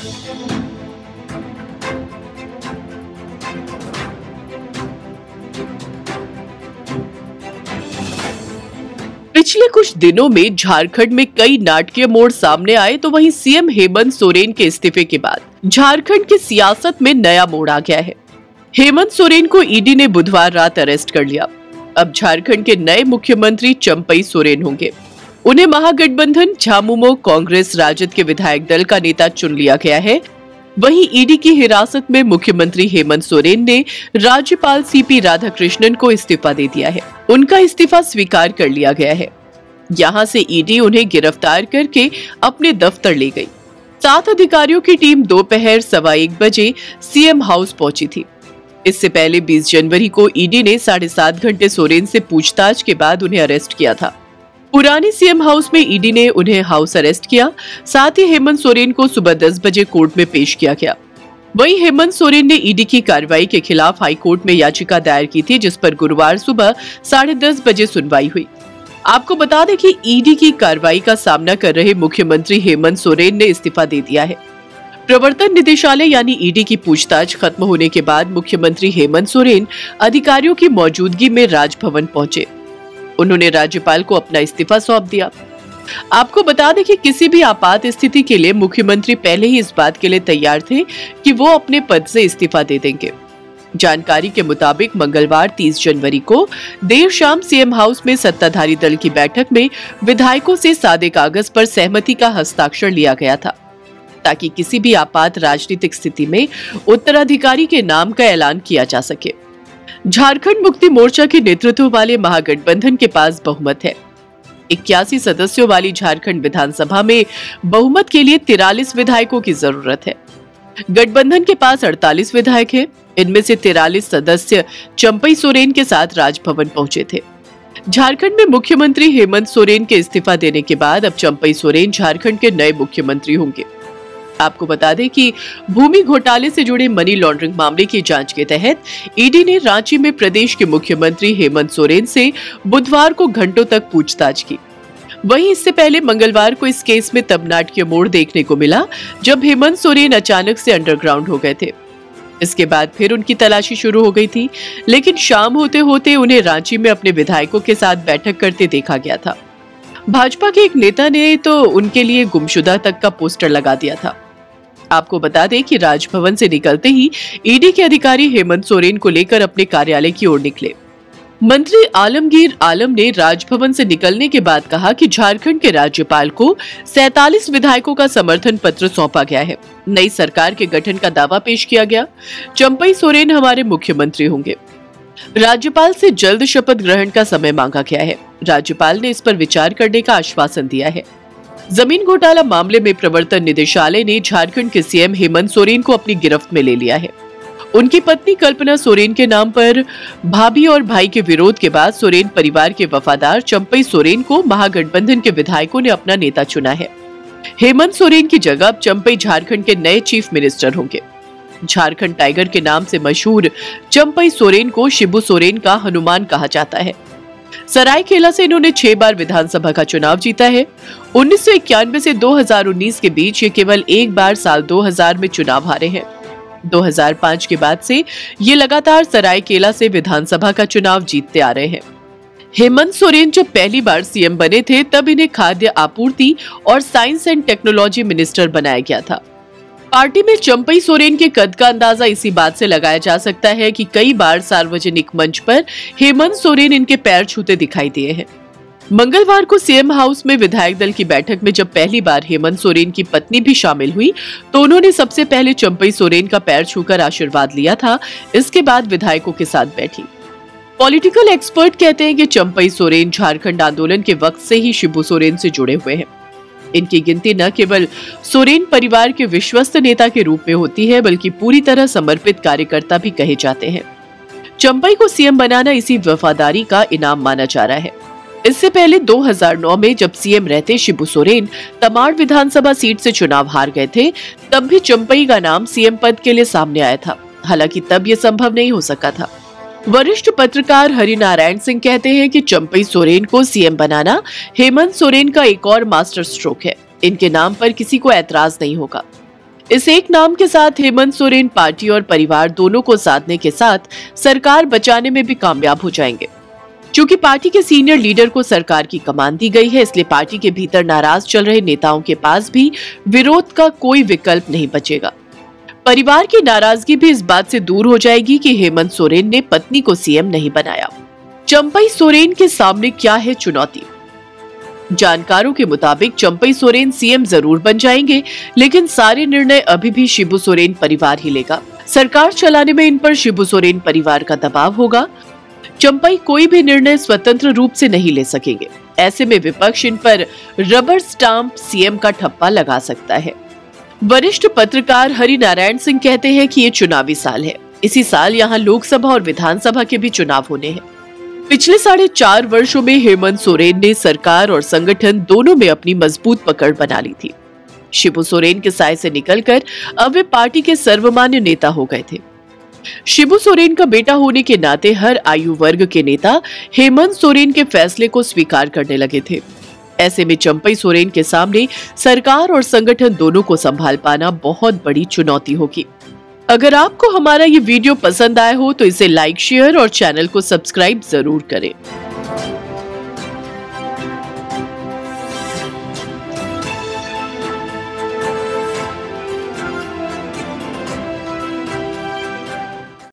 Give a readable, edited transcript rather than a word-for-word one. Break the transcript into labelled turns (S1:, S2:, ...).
S1: पिछले कुछ दिनों में झारखंड में कई नाटकीय मोड़ सामने आए, तो वहीं सीएम हेमंत सोरेन के इस्तीफे के बाद झारखंड की सियासत में नया मोड़ आ गया है। हेमंत सोरेन को ईडी ने बुधवार रात अरेस्ट कर लिया। अब झारखंड के नए मुख्यमंत्री चंपई सोरेन होंगे। उन्हें महागठबंधन झामुमो कांग्रेस राजद के विधायक दल का नेता चुन लिया गया है। वहीं ईडी की हिरासत में मुख्यमंत्री हेमंत सोरेन ने राज्यपाल सीपी राधाकृष्णन को इस्तीफा दे दिया है। उनका इस्तीफा स्वीकार कर लिया गया है। यहां से ईडी उन्हें गिरफ्तार करके अपने दफ्तर ले गई। 7 अधिकारियों की टीम दोपहर 1:15 बजे सीएम हाउस पहुंची थी। इससे पहले 20 जनवरी को ईडी ने 7.5 घंटे सोरेन से पूछताछ के बाद उन्हें अरेस्ट किया था। पुरानी सीएम हाउस में ईडी ने उन्हें हाउस अरेस्ट किया। साथ ही हेमंत सोरेन को सुबह 10 बजे कोर्ट में पेश किया गया। वहीं हेमंत सोरेन ने ईडी की कार्रवाई के खिलाफ हाईकोर्ट में याचिका दायर की थी, जिस पर गुरुवार सुबह 10:30 बजे सुनवाई हुई। आपको बता दें कि ईडी की कार्रवाई का सामना कर रहे मुख्यमंत्री हेमंत सोरेन ने इस्तीफा दे दिया है। प्रवर्तन निदेशालय यानी ईडी की पूछताछ खत्म होने के बाद मुख्यमंत्री हेमंत सोरेन अधिकारियों की मौजूदगी में राजभवन पहुंचे। उन्होंने राज्यपाल को अपना इस्तीफा सौंप दिया। आपको बता दें कि किसी भी आपात स्थिति के लिए मुख्यमंत्री पहले ही इस बात के लिए तैयार थे कि वो अपने पद से इस्तीफा दे देंगे। जानकारी के मुताबिक मंगलवार 30 जनवरी को देर शाम सीएम हाउस में सत्ताधारी दल की बैठक में विधायकों से सादे कागज पर सहमति का हस्ताक्षर लिया गया था, ताकि किसी भी आपात राजनीतिक स्थिति में उत्तराधिकारी के नाम का ऐलान किया जा सके। झारखंड मुक्ति मोर्चा के नेतृत्व वाले महागठबंधन के पास बहुमत है। 81 सदस्यों वाली झारखंड विधानसभा में बहुमत के लिए 43 विधायकों की जरूरत है। गठबंधन के पास 48 विधायक हैं। इनमें से 43 सदस्य चंपई सोरेन के साथ राजभवन पहुंचे थे। झारखंड में मुख्यमंत्री हेमंत सोरेन के इस्तीफा देने के बाद अब चंपई सोरेन झारखंड के नए मुख्यमंत्री होंगे। आपको बता दें कि भूमि घोटाले से जुड़े मनी लॉन्ड्रिंग मामले की जांच के तहत ईडी ने रांची में प्रदेश के मुख्यमंत्री हेमंत सोरेन से बुधवार को घंटों तक पूछताछ की। वहीं इससे पहले मंगलवार को इस केस में तब नाटकीय मोड़ देखने को मिला जब हेमंत सोरेन अचानक से अंडरग्राउंड हो गए थे। इसके बाद फिर उनकी तलाशी शुरू हो गई थी, लेकिन शाम होते होते उन्हें रांची में अपने विधायकों के साथ बैठक करते देखा गया था। भाजपा के एक नेता ने तो उनके लिए गुमशुदा तक का पोस्टर लगा दिया था। आपको बता दें कि राजभवन से निकलते ही ईडी के अधिकारी हेमंत सोरेन को लेकर अपने कार्यालय की ओर निकले। मंत्री आलमगीर आलम ने राजभवन से निकलने के बाद कहा कि झारखंड के राज्यपाल को 47 विधायकों का समर्थन पत्र सौंपा गया है। नई सरकार के गठन का दावा पेश किया गया। चंपई सोरेन हमारे मुख्यमंत्री होंगे। राज्यपाल से जल्द शपथ ग्रहण का समय मांगा गया है। राज्यपाल ने इस पर विचार करने का आश्वासन दिया है। जमीन घोटाला मामले में प्रवर्तन निदेशालय ने झारखंड के सीएम हेमंत सोरेन को अपनी गिरफ्त में ले लिया है। उनकी पत्नी कल्पना सोरेन के नाम पर भाभी और भाई के विरोध के बाद सोरेन परिवार के वफादार चंपई सोरेन को महागठबंधन के विधायकों ने अपना नेता चुना है। हेमंत सोरेन की जगह अब चंपई झारखंड के नए चीफ मिनिस्टर होंगे। झारखंड टाइगर के नाम से मशहूर चंपई सोरेन को शिबू सोरेन का हनुमान कहा जाता है। सरायकेला से इन्होंने 6 बार विधानसभा का चुनाव जीता है। 1991 से 2019 के बीच ये केवल एक बार साल 2000 में चुनाव हारे हैं। 2005 के बाद से ये लगातार सरायकेला से विधानसभा का चुनाव जीतते आ रहे हैं। हेमंत सोरेन जब पहली बार सीएम बने थे तब इन्हें खाद्य आपूर्ति और साइंस एंड टेक्नोलॉजी मिनिस्टर बनाया गया था। पार्टी में चंपई सोरेन के कद का अंदाजा इसी बात से लगाया जा सकता है कि कई बार सार्वजनिक मंच पर हेमंत सोरेन इनके पैर छूते दिखाई दिए हैं। मंगलवार को सीएम हाउस में विधायक दल की बैठक में जब पहली बार हेमंत सोरेन की पत्नी भी शामिल हुई तो उन्होंने सबसे पहले चंपई सोरेन का पैर छूकर आशीर्वाद लिया था। इसके बाद विधायकों के साथ बैठी। पॉलिटिकल एक्सपर्ट कहते हैं कि चंपई सोरेन झारखंड आंदोलन के वक्त से ही शिबू सोरेन से जुड़े हुए हैं। इनकी गिनती न केवल सोरेन परिवार के विश्वस्त नेता के रूप में होती है, बल्कि पूरी तरह समर्पित कार्यकर्ता भी कहे जाते हैं। चंपई को सीएम बनाना इसी वफादारी का इनाम माना जा रहा है। इससे पहले 2009 में जब सीएम रहते शिबू सोरेन तमाड़ विधानसभा सीट से चुनाव हार गए थे, तब भी चंपई का नाम सीएम पद के लिए सामने आया था। हालांकि तब ये संभव नहीं हो सका था। वरिष्ठ पत्रकार हरिनारायण सिंह कहते हैं कि चंपई सोरेन को सीएम बनाना हेमंत सोरेन का एक और मास्टर स्ट्रोक है। इनके नाम पर किसी को ऐतराज नहीं होगा। इस एक नाम के साथ हेमंत सोरेन पार्टी और परिवार दोनों को साधने के साथ सरकार बचाने में भी कामयाब हो जाएंगे। चूंकि पार्टी के सीनियर लीडर को सरकार की कमान दी गई है, इसलिए पार्टी के भीतर नाराज चल रहे नेताओं के पास भी विरोध का कोई विकल्प नहीं बचेगा। परिवार की नाराजगी भी इस बात से दूर हो जाएगी कि हेमंत सोरेन ने पत्नी को सीएम नहीं बनाया। चंपई सोरेन के सामने क्या है चुनौती? जानकारों के मुताबिक चंपई सोरेन सीएम जरूर बन जाएंगे, लेकिन सारे निर्णय अभी भी शिबू सोरेन परिवार ही लेगा। सरकार चलाने में इन पर शिबू सोरेन परिवार का दबाव होगा। चंपई कोई भी निर्णय स्वतंत्र रूप से नहीं ले सकेंगे। ऐसे में विपक्ष इन पर रबर स्टाम्प सीएम का ठप्पा लगा सकता है। वरिष्ठ पत्रकार हरिनारायण सिंह कहते हैं कि ये चुनावी साल है। इसी साल यहाँ लोकसभा और विधानसभा के भी चुनाव होने हैं। पिछले 4.5 वर्षों में हेमंत सोरेन ने सरकार और संगठन दोनों में अपनी मजबूत पकड़ बना ली थी। शिबू सोरेन के साए से निकलकर अब वे पार्टी के सर्वमान्य नेता हो गए थे। शिबू सोरेन का बेटा होने के नाते हर आयु वर्ग के नेता हेमंत सोरेन के फैसले को स्वीकार करने लगे थे। ऐसे में चंपई सोरेन के सामने सरकार और संगठन दोनों को संभाल पाना बहुत बड़ी चुनौती होगी। अगर आपको हमारा ये वीडियो पसंद आया हो तो इसे लाइक, शेयर और चैनल को सब्सक्राइब जरूर करें।